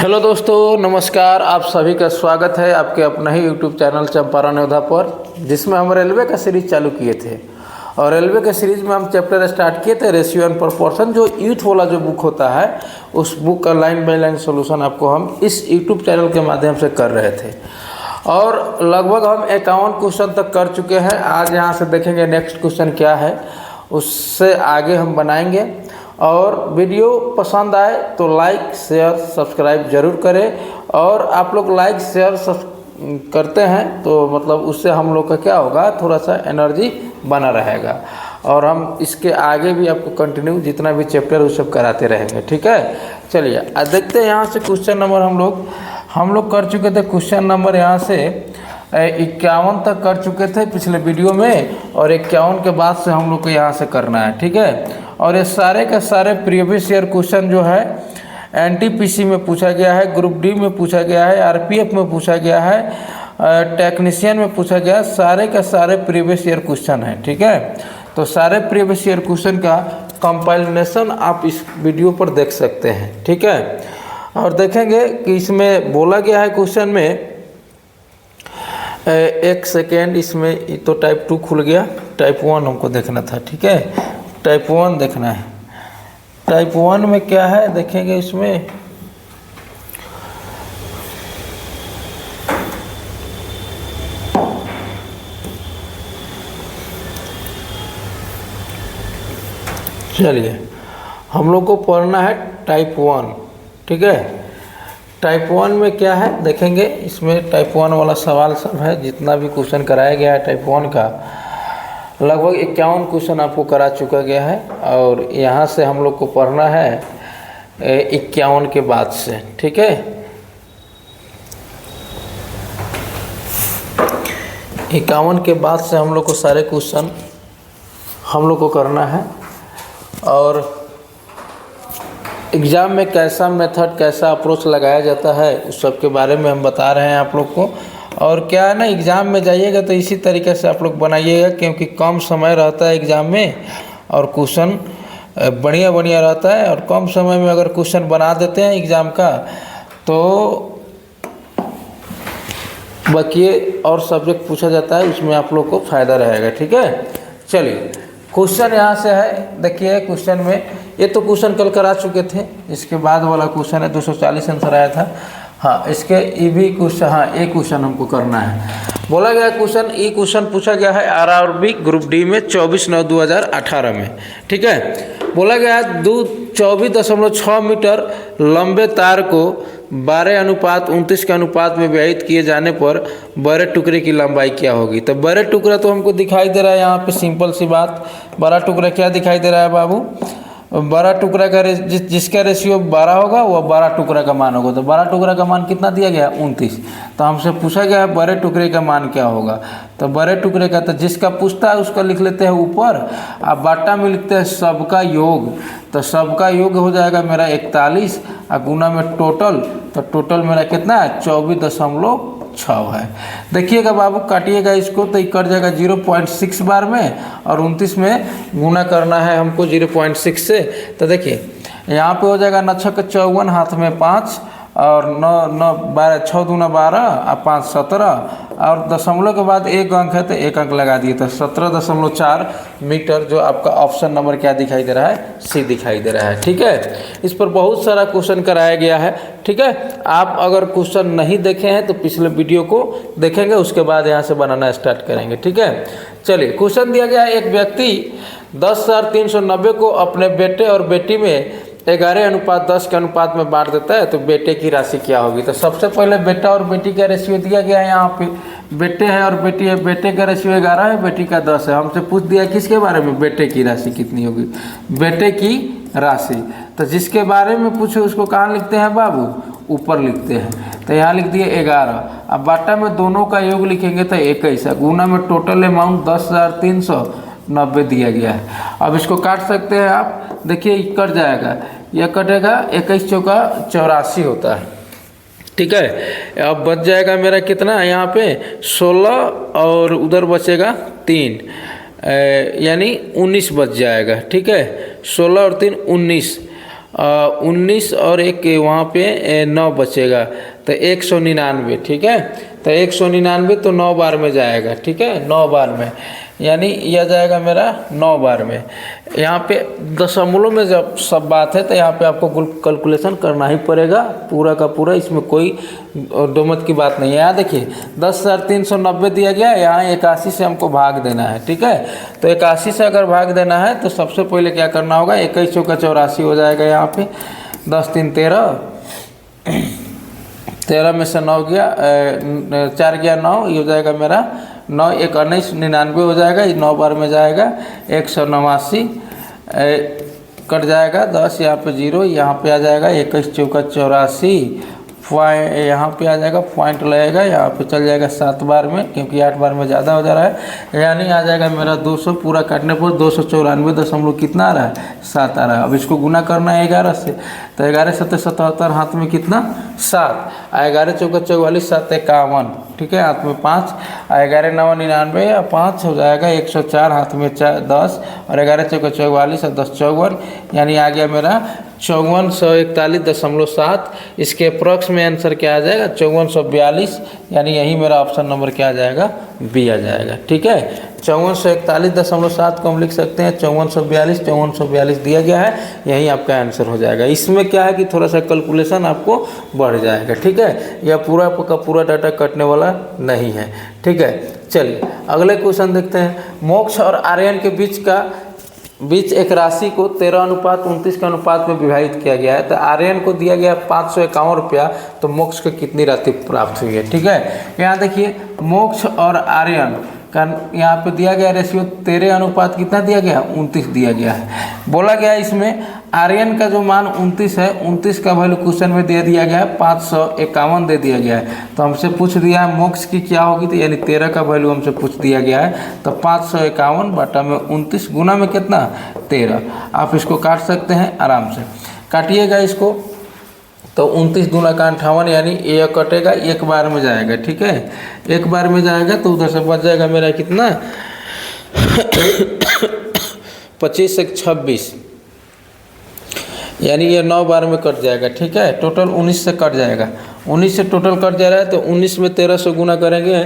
Hello दोस्तों, नमस्कार। आप सभी का स्वागत है आपके अपना ही यूट्यूब चैनल चंपारण योद्धा पर, जिसमें हम रेलवे का सीरीज़ चालू किए थे। और रेलवे के सीरीज़ में हम चैप्टर स्टार्ट किए थे रेशियो एंड प्रोपोर्शन, जो यूथ वाला जो बुक होता है, उस बुक का लाइन बाय लाइन सोल्यूशन आपको हम इस यूट्यूब चैनल के माध्यम से कर रहे थे। और लगभग हम 51 क्वेश्चन तक कर चुके हैं। आज यहाँ से देखेंगे नेक्स्ट क्वेश्चन क्या है, उससे आगे हम बनाएंगे। और वीडियो पसंद आए तो लाइक शेयर सब्सक्राइब ज़रूर करें। और आप लोग लाइक शेयर करते हैं तो मतलब उससे हम लोग का क्या होगा, थोड़ा सा एनर्जी बना रहेगा। और हम इसके आगे भी आपको कंटिन्यू जितना भी चैप्टर वो सब कराते रहेंगे, ठीक है। चलिए देखते हैं यहाँ से क्वेश्चन नंबर हम लोग कर चुके थे। क्वेश्चन नंबर यहाँ से 51 तक कर चुके थे पिछले वीडियो में, और 51 के बाद से हम लोग को यहाँ से करना है, ठीक है। और ये सारे के सारे प्रीवियस ईयर क्वेश्चन जो है एनटीपीसी में पूछा गया है, ग्रुप डी में पूछा गया है, आरपीएफ में पूछा गया है, टेक्नीशियन में पूछा गया है। सारे के सारे प्रीवियस ईयर क्वेश्चन है, ठीक है। तो सारे प्रीवियस ईयर क्वेश्चन का कंपाइलेशन आप इस वीडियो पर देख सकते हैं, ठीक है। और देखेंगे कि इसमें बोला गया है क्वेश्चन में, एक सेकेंड, इसमें तो टाइप 2 खुल गया, टाइप 1 हमको देखना था, ठीक है। टाइप 1 देखना है। टाइप 1 में क्या है देखेंगे इसमें। चलिए हम लोग को पढ़ना है टाइप 1, ठीक है। टाइप 1 में क्या है देखेंगे। इसमें टाइप 1 वाला सवाल सब है, जितना भी क्वेश्चन कराया गया है टाइप 1 का, लगभग 51 क्वेश्चन आपको करा चुका गया है। और यहाँ से हम लोग को पढ़ना है 51 के बाद से, ठीक है। 51 के बाद से हम लोग को सारे क्वेश्चन हम लोग को करना है। और एग्ज़ाम में कैसा मेथड, कैसा अप्रोच लगाया जाता है, उस सब के बारे में हम बता रहे हैं आप लोग को। और क्या है ना, एग्ज़ाम में जाइएगा तो इसी तरीके से आप लोग बनाइएगा, क्योंकि कम समय रहता है एग्ज़ाम में और क्वेश्चन बढ़िया रहता है। और कम समय में अगर क्वेश्चन बना देते हैं एग्ज़ाम का तो बाकी और सब्जेक्ट पूछा जाता है, उसमें आप लोग को फ़ायदा रहेगा, ठीक है। चलिए क्वेश्चन यहाँ से है, देखिए क्वेश्चन में, ये तो क्वेश्चन कल करा चुके थे, इसके बाद वाला क्वेश्चन है 240 आंसर आया था। हाँ, इसके ई भी क्वेश्चन, हाँ एक क्वेश्चन हमको करना है। बोला गया क्वेश्चन, ई क्वेश्चन पूछा गया है आरआरबी ग्रुप डी में 24/9/2018 में, ठीक है। बोला गया है 24.6 मीटर लंबे तार को 12:29 के अनुपात में व्यवहित किए जाने पर बड़े टुकड़े की लंबाई क्या होगी। तो बड़े टुकड़ा तो हमको दिखाई दे रहा है यहाँ पे, सिंपल सी बात। बड़ा टुकड़ा क्या दिखाई दे रहा है बाबू, बड़ा टुकड़ा का जिसका रेशियो 12 होगा वो बड़ा टुकड़ा का मान होगा। तो बड़ा टुकड़ा का मान कितना दिया गया, 29। तो हमसे पूछा गया है बड़े टुकड़े का मान क्या होगा। तो बड़े टुकड़े का, तो जिसका पूछता है उसका लिख लेते हैं ऊपर, अब बाटा में लिखते हैं सबका योग। तो सबका योग हो जाएगा मेरा 41, और गुना में टोटल, तो टोटल मेरा कितना है 24.6 है। देखिएगा बाबू, काटिएगा इसको तो ये कट जाएगा 0.6 बार में, और 29 में गुना करना है हमको 0.6 से। तो देखिए यहाँ पे हो जाएगा 9 छक्के 54, हाथ में 5, और 9 12 6 दूना 12 और 5 17, और दशमलव के बाद एक अंक है तो एक अंक लगा दिए, तो 17.4 मीटर जो आपका ऑप्शन नंबर क्या दिखाई दे रहा है, सी दिखाई दे रहा है, ठीक है। इस पर बहुत सारा क्वेश्चन कराया गया है, ठीक है। आप अगर क्वेश्चन नहीं देखे हैं तो पिछले वीडियो को देखेंगे, उसके बाद यहाँ से बनाना स्टार्ट करेंगे, ठीक है। चलिए क्वेश्चन दिया गया है, एक व्यक्ति 10,390 को अपने बेटे और बेटी में 11:10 के अनुपात में बांट देता है, तो बेटे की राशि क्या होगी। तो सबसे पहले बेटा और बेटी का रेशियो दिया गया है, यहाँ पे बेटे हैं और बेटी है। बेटे का रेशियो 11 है, बेटी का 10 है। हमसे पूछ दिया किसके बारे में, बेटे की राशि कितनी होगी, बेटे की राशि। तो जिसके बारे में पूछे उसको कहाँ लिखते हैं बाबू, ऊपर लिखते हैं। तो यहाँ लिख दिए 11। अब बाटा में दोनों का योग लिखेंगे तो 21 है, गुना में टोटल अमाउंट 10,390 दिया गया है। अब इसको काट सकते हैं आप, देखिए कट जाएगा, यह कटेगा 21 चौका 84 होता है, ठीक है। अब बच जाएगा मेरा कितना यहाँ पे 16, और उधर बचेगा 3, यानी 19 बच जाएगा, ठीक है। 16 और 3 19, 19 और एक वहाँ पे 9 बचेगा, तो 199, ठीक है। तो 199 तो 9 बार में जाएगा, ठीक है, 9 बार में, यानी यह जाएगा मेरा 9 बार में। यहाँ पे दशमलव में जब सब बात है तो यहाँ पे आपको कैलकुलेशन करना ही पड़ेगा पूरा का पूरा, इसमें कोई दोमत की बात नहीं है। यहाँ देखिए 10,390 दिया गया, यहाँ 81 से हमको भाग देना है, ठीक है। तो 81 से अगर भाग देना है तो सबसे पहले क्या करना होगा, 21 चौका 84 हो जाएगा। यहाँ पे 10 3 13, 13 में से 9 गया, 4 गया 9, ये हो जाएगा मेरा 9 1 19 99 हो जाएगा, ये 9 बार में जाएगा। 189 कट जाएगा, 10 यहाँ पे 0, यहाँ पे आ जाएगा 21 चौका 84, यहाँ पे आ जाएगा पॉइंट लगेगा, यहाँ पे चल जाएगा 7 बार में, क्योंकि 8 बार में ज़्यादा हो जा रहा है, यानी आ जाएगा मेरा 200 पूरा काटने पर 294 कितना आ रहा है, 7 आ रहा है। अब इसको गुना करना है 11 से, तो 11 7 77, हाथ में कितना 7, 11 चौका 44, 7 51, ठीक है, हाथ में 5, 11 9 99 और 5 हो जाएगा 104, हाथ में 10, और 11 चौका 44 और 10 54, यानी आ गया मेरा 5441.7। इसके अप्रॉक्स में आंसर क्या आ जाएगा, 5442, यानी यही मेरा ऑप्शन नंबर क्या आ जाएगा, बी आ जाएगा, ठीक है। 5441.7 को हम लिख सकते हैं 5442 दिया गया है, यही आपका आंसर हो जाएगा। इसमें क्या है कि थोड़ा सा कैलकुलेशन आपको बढ़ जाएगा, ठीक है, यह पूरा का पूरा डाटा कटने वाला नहीं है, ठीक है। चलिए अगले क्वेश्चन देखते हैं। मोक्ष और आर्यन के बीच एक राशि को 13:29 के अनुपात में विभाजित किया गया है। तो आर्यन को दिया गया 551 रुपया, तो मोक्ष को कितनी राशि प्राप्त हुई है, ठीक है। यहाँ देखिए मोक्ष और आर्यन का यहाँ पे दिया गया रेशियो 13 अनुपात कितना दिया गया, 29 दिया गया है। बोला गया इसमें आर्यन का जो मान 29 है, 29 का वैल्यू क्वेश्चन में दे दिया गया है 551 दे दिया गया है। तो हमसे पूछ दिया है मोक्ष की क्या होगी, तो यानी 13 का वैल्यू हमसे पूछ दिया गया है। तो 551 बटा में 29 गुना में कितना 13। आप इसको काट सकते हैं आराम से, काटिएगा इसको, तो 29 दूना का 58, यानी ये कटेगा, एक बार में जाएगा, ठीक है, एक बार में जाएगा। तो उधर से बच जाएगा मेरा कितना 25 से 26, यानी ये 9 बार में कट जाएगा, ठीक है। टोटल 19 से कट जाएगा, 19 से टोटल कट जा रहा है, तो 19 में 13 से गुना करेंगे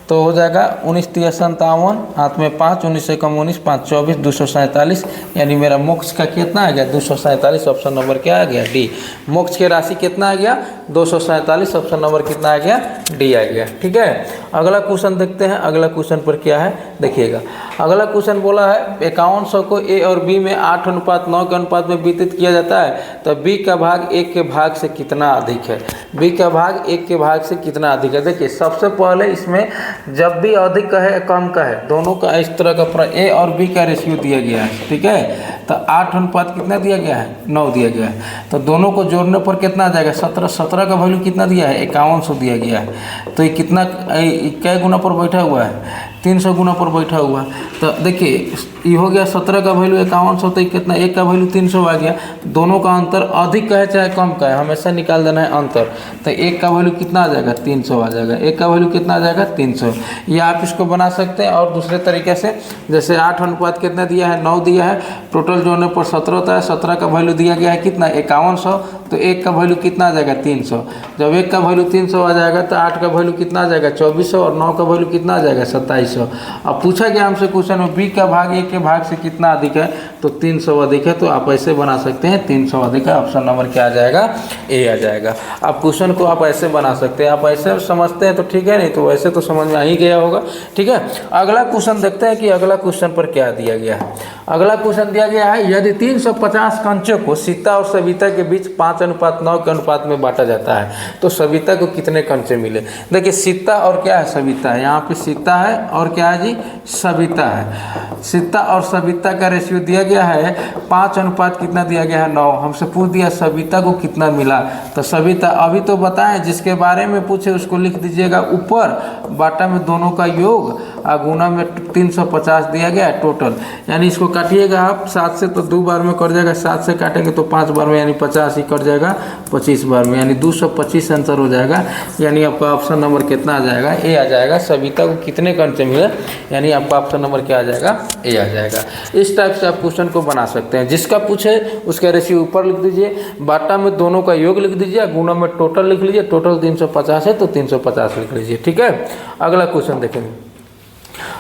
तो हो जाएगा 19 3 57, हाथ में 5, 19 से कम 19, 5 24, 247, यानी मेरा मोक्ष का कितना आ गया 247। ऑप्शन नंबर क्या आ गया, डी। मोक्ष की राशि कितना आ गया 247, ऑप्शन नंबर कितना आ गया, डी आ गया, ठीक है। अगला क्वेश्चन देखते हैं, अगला क्वेश्चन पर क्या है देखिएगा। अगला क्वेश्चन बोला है 5100 को ए और बी में 8:9 के अनुपात में वितरित किया जाता है, तो बी का भाग 1 के भाग से कितना अधिक है, बी का भाग 1 के भाग से कितना अधिक है। देखिए सबसे पहले इसमें जब भी अधिक का है कम का है, दोनों का इस तरह का ए और बी का रेशियो दिया गया है, ठीक है। तो 8 अनुपात कितना दिया गया है, 9 दिया गया है, तो दोनों को जोड़ने पर कितना आ जाएगा 17। 17 का वैल्यू कितना दिया है 5100 दिया गया है, तो ये कितना क्या गुना पर बैठा हुआ है 300 गुना पर बैठा हुआ है। तो देखिए ये हो गया 17 का वैल्यू 5100, तो कितना 1 का वैल्यू 300 आ गया। दोनों का अंतर अधिक का है चाहे कम का है, हमेशा निकाल देना है अंतर। तो 1 का वैल्यू कितना आ जाएगा 300 आ जाएगा, 1 का वैल्यू कितना आ जाएगा 300। ये आप इसको बना सकते हैं और दूसरे तरीके से, जैसे 8 अनुपात कितना दिया है 9 दिया है, टोटल जोड़ने पर 17 होता है, 17 का वैल्यू दिया गया है कितना 5100, तो 1 का वैल्यू कितना आ जाएगा 300। जब 1 का वैल्यू 300 आ जाएगा तो 8 का वैल्यू कितना आ जाएगा 2400 और 9 का वैल्यू कितना आ जाएगा 2700। अब पूछा गया हमसे क्वेश्चन में बी का भाग 1 के भाग से कितना अधिक है, तो 300 अधिक है, तो आप ऐसे बना सकते हैं 300 अधिक है, ऑप्शन नंबर क्या आ जाएगा ए आ जाएगा। आप क्वेश्चन को आप ऐसे बना सकते हैं, आप ऐसे समझते हैं तो ठीक है, नहीं तो वैसे तो समझ में आ ही गया होगा, ठीक है। अगला क्वेश्चन देखते हैं कि अगला क्वेश्चन पर क्या दिया गया है। अगला क्वेश्चन दिया गया है यदि 350 कंचों को सीता और सविता के बीच 5:9 के अनुपात में बांटा जाता है, तो सविता को कितने कंचे मिले। देखिए सीता और क्या है सविता है, यहाँ पे सीता है और क्या है जी सविता है। सीता और सविता का रेशियो दिया गया है 5 अनुपात कितना दिया गया है 9। हमसे पूछ दिया सविता को कितना मिला, तो सविता अभी तो बताएं, जिसके बारे में पूछे उसको लिख दीजिएगा ऊपर, बाटा में दोनों का योग और गुना में 350 दिया गया है टोटल। यानी इसको काटिएगा आप 7 से, तो 2 बार में कट जाएगा, 7 से काटेंगे तो 5 बार में, यानी 50 ही कट जाएगा 25 बार में, यानी 225 आंसर हो जाएगा। यानी आपका ऑप्शन नंबर कितना आ जाएगा ए आ जाएगा। सविता को कितने कंचे मिले, यानी आपका ऑप्शन नंबर क्या आ जाएगा ए आ जाएगा। इस टाइप से आप क्वेश्चन को बना सकते हैं। जिसका पूछे उसका रेशियो ऊपर लिख दीजिए, बाटा में दोनों का योग लिख दीजिए, गुणा में टोटल लिख लीजिए, टोटल 350 है तो 350 लिख लीजिए। ठीक है, अगला क्वेश्चन देखेंगे।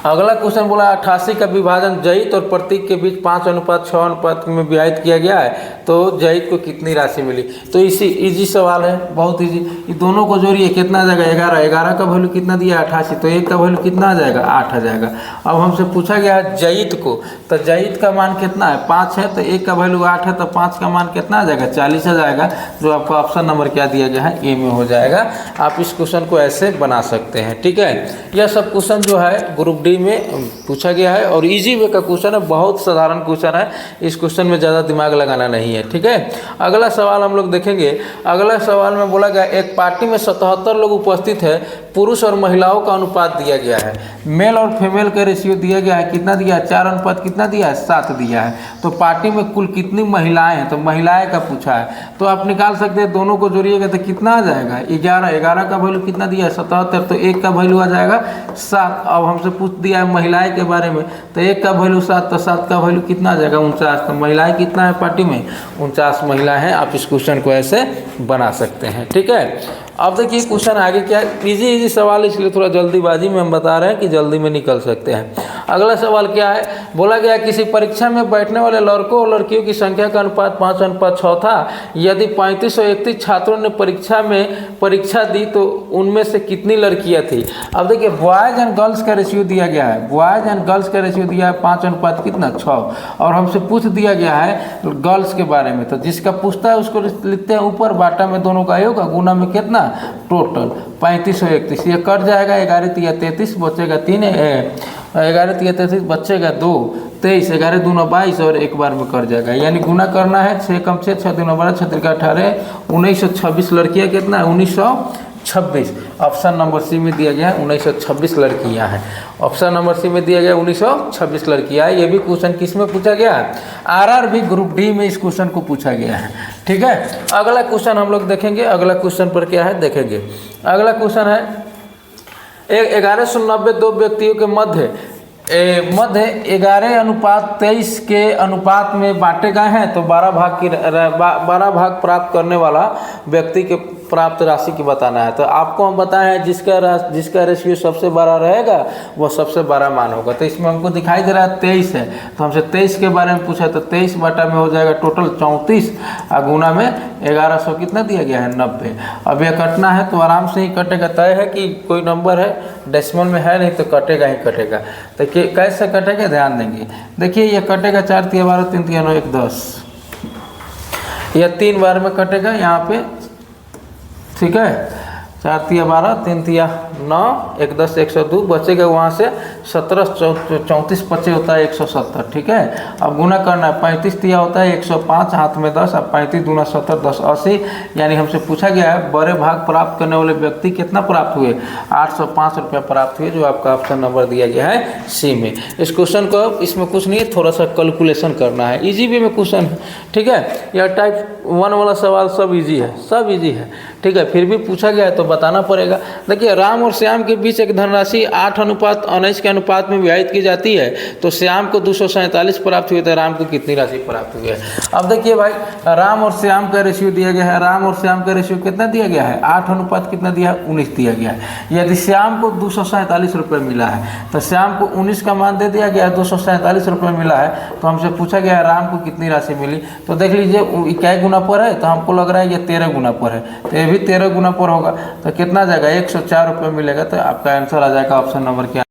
अगला क्वेश्चन बोला 88 का विभाजन जयित और प्रतीक के बीच 5:6 में विभाजित किया गया है, तो जयित को कितनी राशि मिली। तो इजी सवाल है, बहुत इजी। ये दोनों को जोड़िए, कितना आ जाएगा 11, 11 का वैल्यू कितना दिया 88, तो 1 का वैल्यू कितना आ जाएगा 8 आ जाएगा। अब हमसे पूछा गया है जयित को, तो जयित का मान कितना है 5 है, तो 1 का वैल्यू 8 है, तो 5 का मान कितना आ जाएगा 40 आ जाएगा, जो आपका ऑप्शन नंबर क्या दिया गया है ए में हो जाएगा। आप इस क्वेश्चन को ऐसे बना सकते हैं। ठीक है, यह सब क्वेश्चन जो है ग्रुप डी में पूछा गया है और इजी वे का क्वेश्चन है, बहुत साधारण क्वेश्चन है, इस क्वेश्चन में ज़्यादा दिमाग लगाना नहीं है। ठीक है, अगला सवाल हम लोग देखेंगे। अगला सवाल में बोला गया एक पार्टी में 77 लोग उपस्थित है, पुरुष और महिलाओं का अनुपात दिया गया है, मेल और फीमेल का रेशियो दिया गया है, कितना दिया है 4 अनुपात कितना दिया है 7 दिया है। तो पार्टी में कुल कितनी महिलाएं हैं, तो महिलाएं का पूछा है, तो आप निकाल सकते हैं, दोनों को जोड़िएगा तो कितना आ जाएगा 11, 11 का वैल्यू कितना दिया है 77, तो 1 का वैल्यू आ जाएगा 7। अब हमसे पूछ दिया है महिलाएं के बारे में, तो 1 का वैल्यू 7, तो 7 का वैल्यू कितना आ जाएगा 49, तो महिलाएं कितना है पार्टी में 49 महिला हैं। आप इस क्वेश्चन को ऐसे बना सकते हैं। ठीक है, अब देखिए क्वेश्चन आगे क्या है, इजी सवाल, इसलिए थोड़ा जल्दीबाजी में हम बता रहे हैं कि जल्दी में निकल सकते हैं। अगला सवाल क्या है, बोला गया किसी परीक्षा में बैठने वाले लड़कों और लड़कियों की संख्या का अनुपात 5:6 था। यदि 35 और 31 छात्रों ने परीक्षा दी तो उनमें से कितनी लड़कियां थी। अब देखिए बॉयज़ एंड गर्ल्स का रेशियो दिया गया है, बॉयज़ एंड गर्ल्स का रेशियो दिया है 5:6, और हमसे पूछ दिया गया है गर्ल्स के बारे में, तो जिसका पूछता है उसको लिखते हैं ऊपर, बाटा में दोनों का योग, गुना में कितना टोटल 35 और 31, ये कट जाएगा, 11 तिया 33 बचेगा 3, 11 तिया 33 बचेगा 2, 23, 11 दूना 22 और एक बार में कर जाएगा, यानी गुना करना है 6 कम 6, 6 दूना 12, 6 तिरका 18, 1926 लड़कियां कितना है 1926। ऑप्शन नंबर सी में दिया गया है 1926 लड़कियां हैं। ऑप्शन नंबर सी में दिया गया 1926 लड़कियां हैं। ये भी क्वेश्चन किस में पूछा गया है, आरआरबी ग्रुप डी में इस क्वेश्चन को पूछा गया है। ठीक है, अगला क्वेश्चन हम लोग देखेंगे। अगला क्वेश्चन पर क्या है देखेंगे। अगला क्वेश्चन है 1190 दो व्यक्तियों के मध्य 11:23 के अनुपात में बांटे गए हैं, तो 12 भाग प्राप्त करने वाला व्यक्ति के प्राप्त राशि की बताना है। तो आपको हम बताए हैं जिसका रेशियो सबसे बड़ा रहेगा वो सबसे बड़ा मान होगा। तो इसमें हमको दिखाई दे रहा है 23 है, तो हमसे 23 के बारे में पूछा, तो 23 बटा में हो जाएगा टोटल 34, और गुना में 1100 कितना दिया गया है 90। अब यह कटना है तो आराम से ही कटेगा, तय है कि कोई नंबर है डेसिमल में है, नहीं तो कटेगा ही कटेगा। तो कैसे कटेगा ध्यान देंगे, देखिए ये कटेगा 4 तिया 12, 3 तिया 9, 1 10, यह 3 बार में कटेगा यहाँ पे। ठीक है, 4 तिया 12, 3 तिया 9, 1 10, 102 बचेगा, वहाँ से 17 34 बचे होता है 170। ठीक है, अब गुना करना है, 35 तिया होता है 105, हाथ में 10, अब 35 दूना 70, 10 80, यानी हमसे पूछा गया है बड़े भाग प्राप्त करने वाले व्यक्ति कितना प्राप्त हुए 805 रुपया प्राप्त हुए, जो आपका ऑप्शन नंबर दिया गया है सी में। इस क्वेश्चन को इसमें कुछ नहीं है, थोड़ा सा कैलकुलेशन करना है, इजी वे में क्वेश्चन है। ठीक है, यह टाइप 1 वाला सवाल सब इजी है, सब इजी है। ठीक है, फिर भी पूछा गया है तो बताना पड़ेगा। देखिए राम और श्याम के बीच एक धनराशि 8:19 के अनुपात में विभाजित की जाती है, तो श्याम को 247 प्राप्त हुए, तो राम को कितनी राशि प्राप्त हुई है। अब देखिए भाई, राम और श्याम का रेशियो दिया गया है, राम और श्याम का रेशियो कितना दिया गया है 8 अनुपात कितना दिया है 19 दिया गया है। यदि श्याम को 247 रुपये मिला है, तो श्याम को 19 का मान दे दिया गया है, 247 रुपये मिला है, तो हमसे पूछा गया है राम को कितनी राशि मिली। तो देख लीजिए क्या गुना पर है, तो हमको लग रहा है ये 13 गुना पर है, तो ये भी 13 गुना पर होगा, तो कितना जाएगा 104 रुपये मिलेगा। तो आपका आंसर आ जाएगा ऑप्शन नंबर क्या